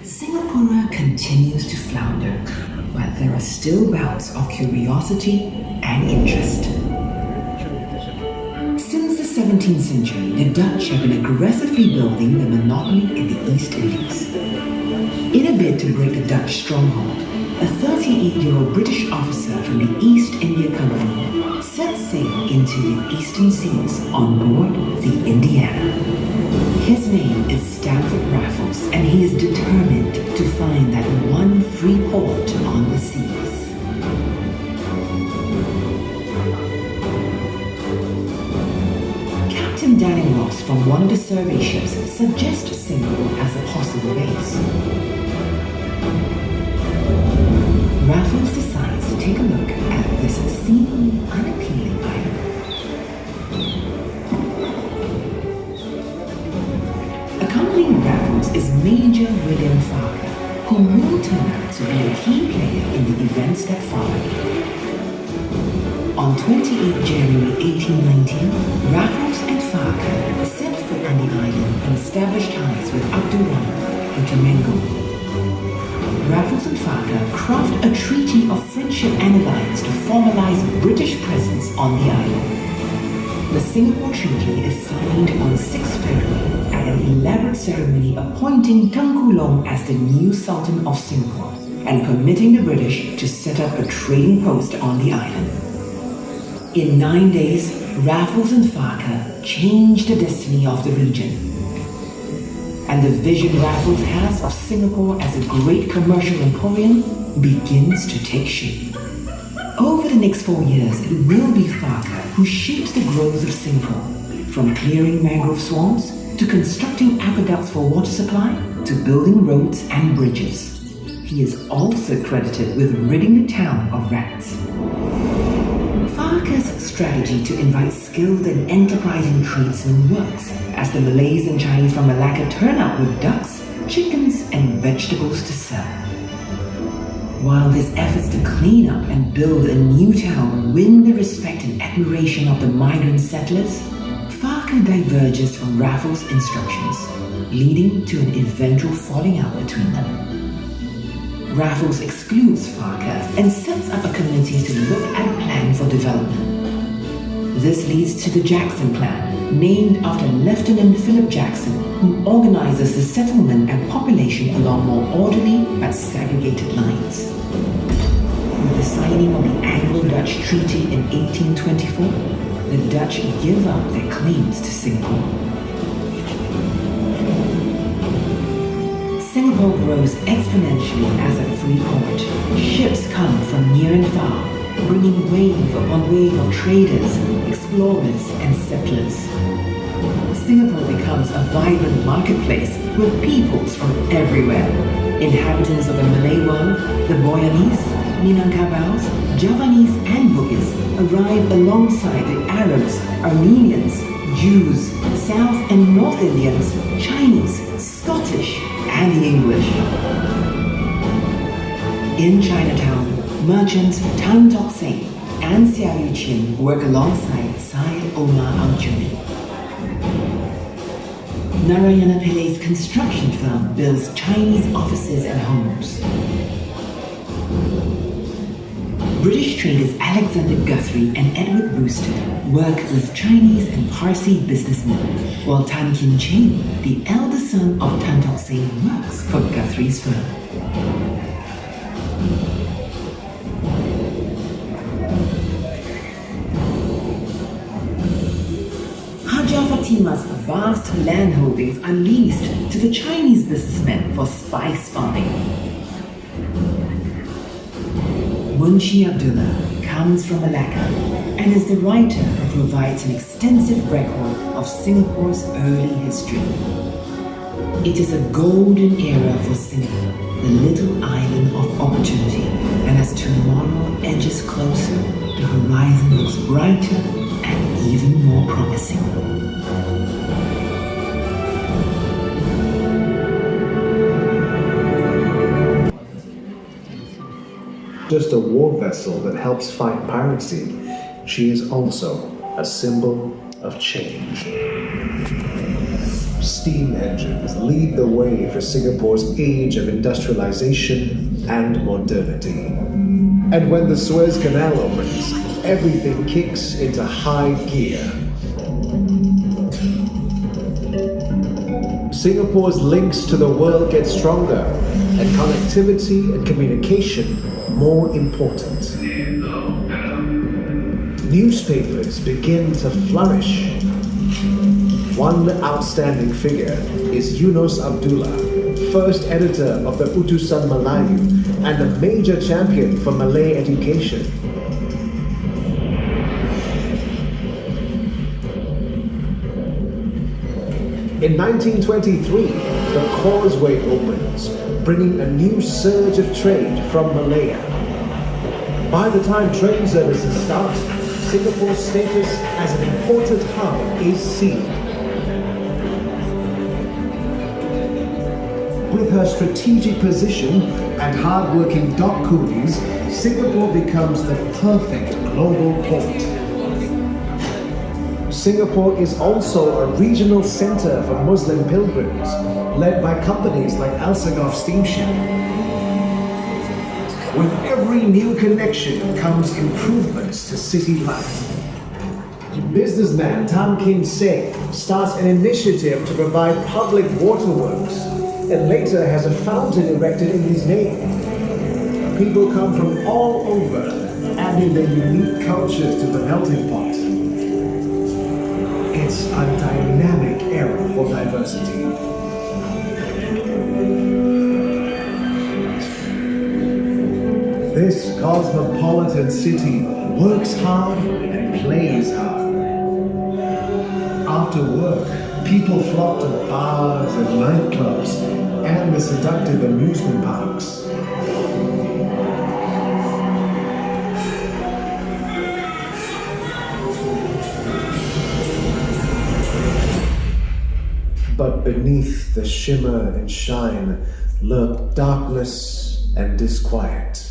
Singapore continues to flounder, but there are still bouts of curiosity and interest. Since the 17th century, the Dutch have been aggressively building their monopoly in the East Indies. In a bid to break the Dutch stronghold, a 38-year-old British officer from the East India Company set sail into the eastern seas on board the Indiana. His name is Stamford Raffles, and he is determined to find that one free port on the seas. Captain Danny Ross from one of the survey ships suggests Singapore as a possible base. Raffles decides to take a look at this seemingly unappealing island. Accompanying Raffles is Major William Farquhar, who will turn out to be a key player in the events that followed. On 28 January 1819, Raffles and Farquhar set foot on the island and established ties with Abdul Rahman and Temenggong. Raffles and Farquhar craft a treaty of friendship and alliance to formalize British presence on the island. The Singapore Treaty is signed on 6 February at an elaborate ceremony appointing Tengku Long as the new Sultan of Singapore and permitting the British to set up a trading post on the island. In 9 days, Raffles and Farquhar changed the destiny of the region. And the vision Raffles has of Singapore as a great commercial emporium begins to take shape. Over the next 4 years, it will be Farquhar who shapes the growth of Singapore, from clearing mangrove swamps, to constructing aqueducts for water supply, to building roads and bridges. He is also credited with ridding the town of rats. Farquhar's strategy to invite skilled and enterprising tradesmen works, as the Malays and Chinese from Malacca turn up with ducks, chickens, and vegetables to sell. While his efforts to clean up and build a new town win the respect and admiration of the migrant settlers, Farquhar diverges from Raffles' instructions, leading to an eventual falling out between them. Raffles excludes Farquhar and sets up a committee to look at a plan for development. This leads to the Jackson Plan, named after Lieutenant Philip Jackson, who organizes the settlement and population along more orderly but segregated lines. With the signing of the Anglo-Dutch Treaty in 1824, the Dutch give up their claims to Singapore. Singapore grows exponentially as a free port. Ships come from near and far, bringing wave upon wave of traders, explorers, and settlers. Singapore becomes a vibrant marketplace with peoples from everywhere. Inhabitants of the Malay world, the Boyanese, Minangkabaus, Javanese, and Bugis arrive alongside the Arabs, Armenians, Jews, South and North Indians, Chinese, Scottish, and the English. In Chinatown, merchants Tan Tock Seng and Xiao Yuqian work alongside Syed Omar Al-Juni. Narayana Pillai's construction firm builds Chinese offices and homes. British traders Alexander Guthrie and Edward Brewster work with Chinese and Parsi businessmen, while Tan Kin Cheng, the elder son of Tan Tock Seng, works for Guthrie's firm. Hajar Fatima's vast land holdings are leased to the Chinese businessmen for spice farming. Munshi Abdullah comes from Malacca and is the writer who provides an extensive record of Singapore's early history. It is a golden era for Singapore, the little island of opportunity, and as tomorrow edges closer, the horizon looks brighter and even more promising. Just a war vessel that helps fight piracy, she is also a symbol of change. steam engines lead the way for Singapore's age of industrialization and modernity. And when the Suez Canal opens, everything kicks into high gear. Singapore's links to the world get stronger, and connectivity and communication more important. Newspapers begin to flourish. One outstanding figure is Yunus Abdullah, first editor of the Utusan Melayu and a major champion for Malay education. In 1923, the Causeway opens, bringing a new surge of trade from Malaya. By the time train services start, Singapore's status as an important hub is sealed. With her strategic position and hard-working dock coolies, Singapore becomes the perfect global port. Singapore is also a regional center for Muslim pilgrims, led by companies like Alsagoff Steamship. With every new connection comes improvements to city life. Businessman Tan Kim Seng starts an initiative to provide public waterworks and later has a fountain erected in his name. People come from all over, adding their unique cultures to the melting pot. It's a dynamic era for diversity. This cosmopolitan city works hard and plays hard. After work, people flock to bars and nightclubs and the seductive amusement parks. But beneath the shimmer and shine lurk darkness and disquiet.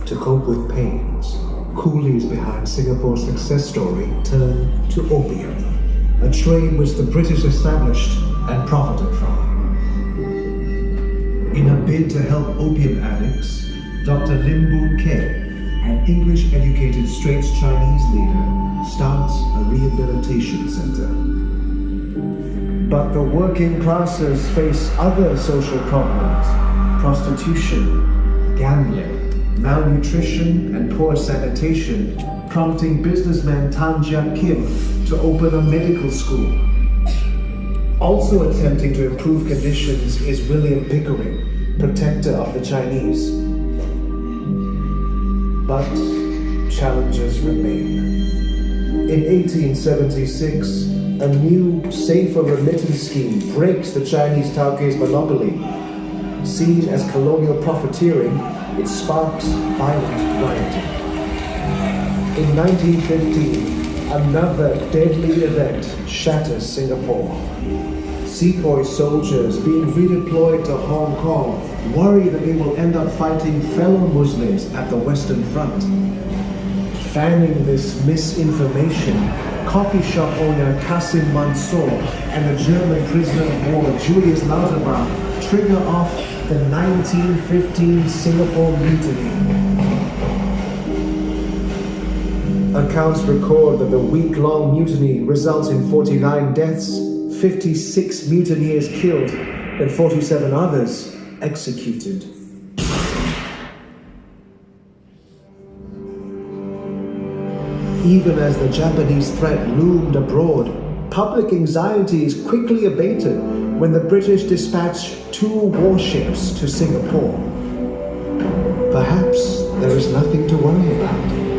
To cope with pains, coolies behind Singapore's success story turn to opium, a trade which the British established and profited from. In a bid to help opium addicts, Dr. Lim Boon Keng, an English-educated Straits Chinese leader, starts a rehabilitation center. But the working classes face other social problems: prostitution, gambling, malnutrition, and poor sanitation, prompting businessman Tan Jiak Kim to open a medical school. Also attempting to improve conditions is William Pickering, protector of the Chinese. But challenges remain. In 1876, a new, safer remittance scheme breaks the Chinese Tauge's monopoly. Seen as colonial profiteering, it sparks violent rioting. In 1915, another deadly event shatters Singapore. Sepoy soldiers being redeployed to Hong Kong worry that they will end up fighting fellow Muslims at the Western Front. Fanning this misinformation, coffee shop owner Qasim Mansour and the German prisoner of war Julius Lauterbach trigger off the 1915 Singapore Mutiny. Accounts record that the week-long mutiny results in 49 deaths, 56 mutineers killed, and 47 others executed. Even as the Japanese threat loomed abroad, public anxieties quickly abated when the British dispatched 2 warships to Singapore. Perhaps there is nothing to worry about.